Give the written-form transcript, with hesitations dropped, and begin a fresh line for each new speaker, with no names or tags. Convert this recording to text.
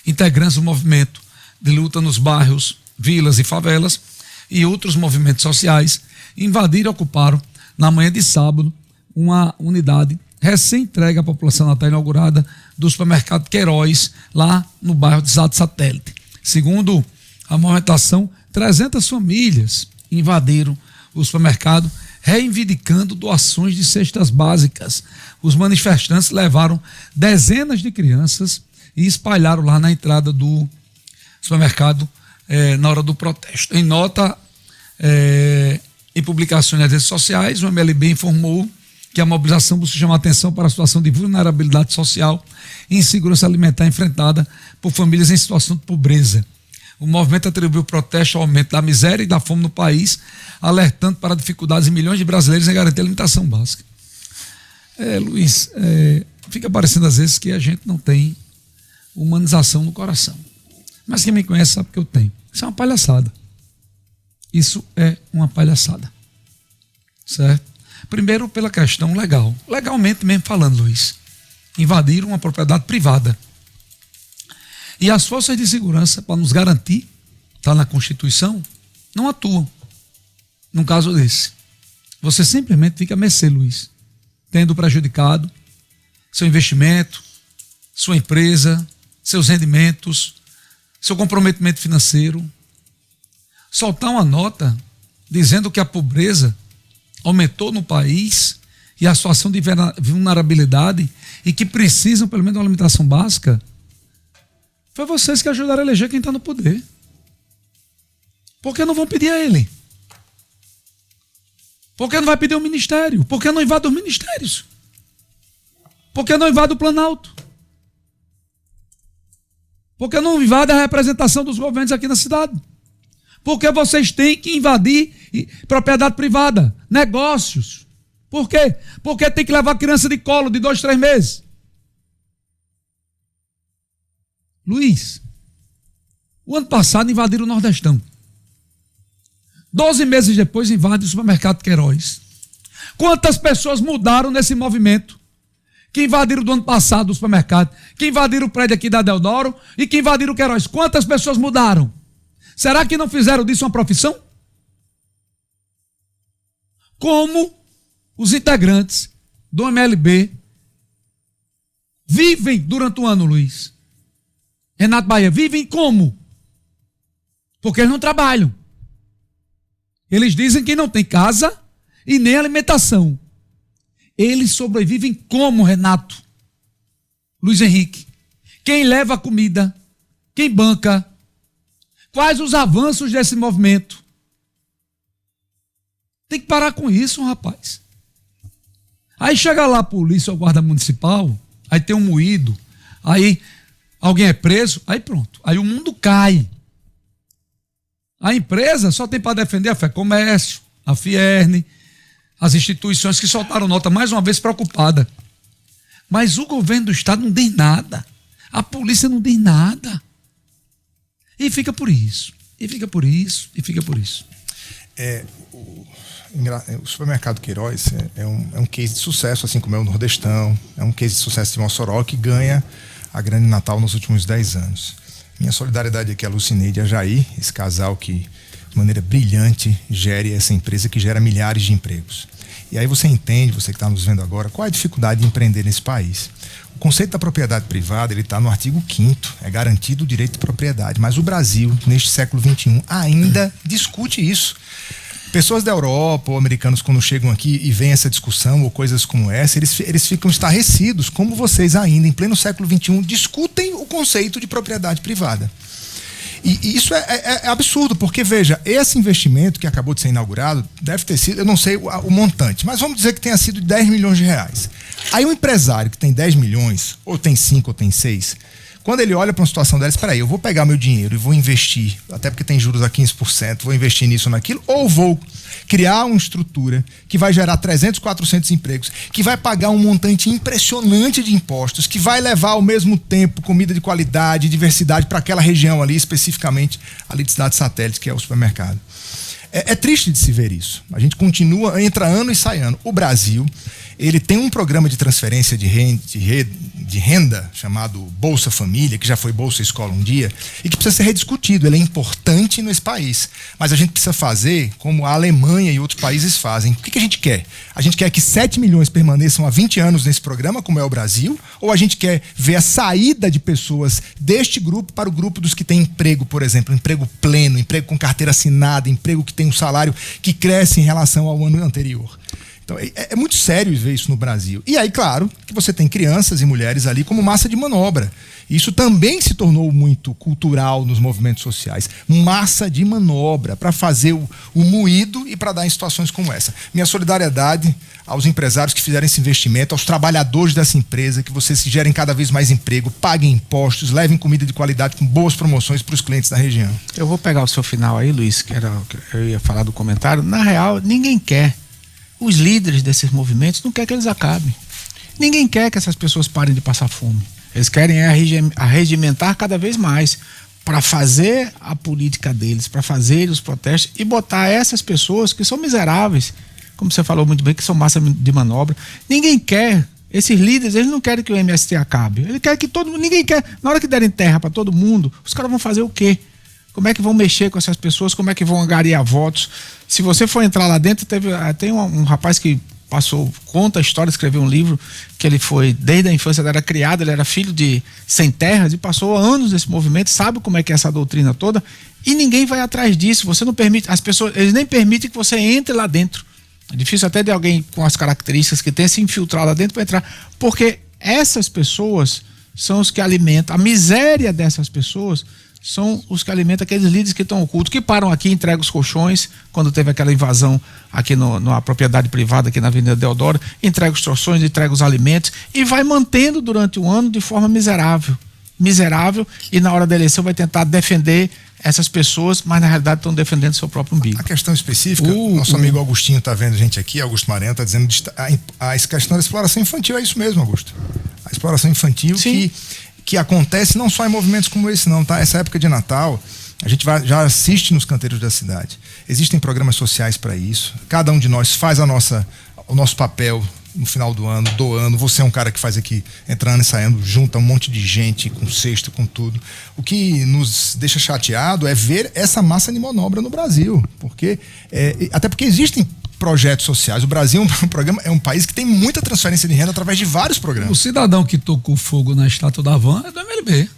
integrantes do movimento de luta nos bairros, vilas e favelas e outros movimentos sociais invadiram e ocuparam, na manhã de sábado, uma unidade recém-entregue à população natal inaugurada do supermercado Queiroz, lá no bairro de Satélite. Segundo a movimentação, 300 famílias invadiram o supermercado, reivindicando doações de cestas básicas. Os manifestantes levaram dezenas de crianças e espalharam lá na entrada do supermercado na hora do protesto. Em nota e publicações nas redes sociais, o MLB informou que a mobilização busca chamar atenção para a situação de vulnerabilidade social e insegurança alimentar enfrentada por famílias em situação de pobreza. O movimento atribuiu o protesto ao aumento da miséria e da fome no país, alertando para dificuldades de milhões de brasileiros em garantir a alimentação básica. Luiz, fica parecendo às vezes que a gente não tem humanização no coração. Mas quem me conhece sabe que eu tenho. Isso é uma palhaçada. Isso é uma palhaçada. Certo? Primeiro pela questão legal. Legalmente mesmo falando, Luiz. Invadiram uma propriedade privada. E as forças de segurança, para nos garantir, está na Constituição, não atuam num caso desse. Você simplesmente fica a mercê, Luiz, tendo prejudicado seu investimento, sua empresa, seus rendimentos, seu comprometimento financeiro. Soltar uma nota dizendo que a pobreza aumentou no país e a situação de vulnerabilidade e que precisam pelo menos de uma alimentação básica, foi vocês que ajudaram a eleger quem está no poder. Por que não vão pedir a ele? Por que não vai pedir o ministério? Por que não invade os ministérios? Por que não invade o Planalto? Por que não invade a representação dos governos aqui na cidade? Porque vocês têm que invadir propriedade privada, negócios. Por quê? Porque tem que levar criança de colo de 2, 3 meses. Luiz, o ano passado invadiram o Nordestão. 12 meses depois invade o supermercado Queiroz. Quantas pessoas mudaram nesse movimento? Que invadiram do ano passado o supermercado, que invadiram o prédio aqui da Deodoro e que invadiram o Queiroz. Quantas pessoas mudaram? Será que não fizeram disso uma profissão? Como os integrantes do MLB vivem durante o ano, Luiz? Renato Bahia, vivem como? Porque eles não trabalham. Eles dizem que não tem casa e nem alimentação. Eles sobrevivem como, Renato? Luiz Henrique? Quem leva a comida? Quem banca? Quais os avanços desse movimento? Tem que parar com isso, rapaz. Aí chega lá a polícia ou a guarda municipal, aí tem um moído, aí alguém é preso, aí pronto. Aí o mundo cai. A empresa só tem para defender a FEComércio, a Fierne, as instituições que soltaram nota mais uma vez preocupada. Mas o governo do estado não tem nada. A polícia não tem nada. E fica por isso. E fica por isso. E fica por isso.
O supermercado Queiroz é um case de sucesso, assim como é o Nordestão. É um case de sucesso de Mossoró que ganha a Grande Natal nos últimos 10 anos. Minha solidariedade aqui a Lucineide e a Jair, esse casal que, de maneira brilhante, gere essa empresa que gera milhares de empregos. E aí você entende, você que está nos vendo agora, qual é a dificuldade de empreender nesse país. O conceito da propriedade privada, ele está no artigo 5º, é garantido o direito de propriedade, mas o Brasil, neste século XXI, ainda discute isso. Pessoas da Europa ou americanos, quando chegam aqui e veem essa discussão ou coisas como essa, eles ficam estarrecidos, como vocês ainda, em pleno século XXI, discutem o conceito de propriedade privada. E isso é absurdo, porque, veja, esse investimento que acabou de ser inaugurado deve ter sido, eu não sei o montante, mas vamos dizer que tenha sido de 10 milhões de reais. Aí um empresário que tem 10 milhões, ou tem 5, ou tem 6, quando ele olha para uma situação dela, espera aí, eu vou pegar meu dinheiro e vou investir, até porque tem juros a 15%, vou investir nisso ou naquilo, ou vou criar uma estrutura que vai gerar 300, 400 empregos, que vai pagar um montante impressionante de impostos, que vai levar ao mesmo tempo comida de qualidade, diversidade para aquela região ali, especificamente ali de Cidade Satélite, que é o supermercado. É triste de se ver isso. A gente continua, entra ano e sai ano. O Brasil, ele tem um programa de transferência de renda chamado Bolsa Família, que já foi Bolsa Escola um dia, e que precisa ser rediscutido. Ele é importante nesse país, mas a gente precisa fazer como a Alemanha e outros países fazem. O que a gente quer? A gente quer que 7 milhões permaneçam há 20 anos nesse programa, como é o Brasil, ou a gente quer ver a saída de pessoas deste grupo para o grupo dos que têm emprego, por exemplo, emprego pleno, emprego com carteira assinada, emprego que tem um salário que cresce em relação ao ano anterior. Então, é muito sério ver isso no Brasil. E aí, claro, que você tem crianças e mulheres ali como massa de manobra. Isso também se tornou muito cultural nos movimentos sociais. Massa de manobra para fazer o moído e para dar em situações como essa. Minha solidariedade aos empresários que fizeram esse investimento, aos trabalhadores dessa empresa, que vocês gerem cada vez mais emprego, paguem impostos, levem comida de qualidade com boas promoções para os clientes da região.
Eu vou pegar o seu final aí, Luiz, que eu ia falar do comentário. Na real, ninguém quer. Os líderes desses movimentos não querem que eles acabem. Ninguém quer que essas pessoas parem de passar fome. Eles querem arregimentar cada vez mais para fazer a política deles, para fazer os protestos e botar essas pessoas que são miseráveis, como você falou muito bem, que são massa de manobra. Ninguém quer. Esses líderes, eles não querem que o MST acabe. Eles querem que todo mundo, ninguém quer. Na hora que derem terra para todo mundo, os caras vão fazer o quê? Como é que vão mexer com essas pessoas? Como é que vão angariar votos? Se você for entrar lá dentro, tem um rapaz que conta a história, escreveu um livro, que ele foi, desde a infância, ele era criado, ele era filho de sem terras e passou anos nesse movimento, sabe como é que é essa doutrina toda, e ninguém vai atrás disso. Você não permite, as pessoas, eles nem permitem que você entre lá dentro. É difícil até de alguém com as características que tem se infiltrar lá dentro para entrar, porque essas pessoas são os que alimentam, a miséria dessas pessoas são os que alimentam aqueles líderes que estão ocultos, que param aqui, entregam os colchões, quando teve aquela invasão aqui na propriedade privada, aqui na Avenida Deodoro, entrega os colchões, entrega os alimentos e vai mantendo durante o ano de forma miserável, e na hora da eleição vai tentar defender essas pessoas, mas na realidade estão defendendo seu próprio umbigo.
A questão específica, nosso amigo Augustinho está vendo a gente aqui, Augusto Mareno está dizendo a questão da exploração infantil, é isso mesmo, Augusto. A exploração infantil que acontece não só em movimentos como esse não, tá? Essa época de Natal, a gente já assiste nos canteiros da cidade. Existem programas sociais para isso. Cada um de nós faz o nosso papel no final do ano, doando. Você é um cara que faz aqui, entrando e saindo, junta um monte de gente com cesto, com tudo. O que nos deixa chateado é ver essa massa de manobra no Brasil. Até porque existem projetos sociais. O Brasil é um país que tem muita transferência de renda através de vários programas.
O cidadão que tocou fogo na estátua da Van é do MLB.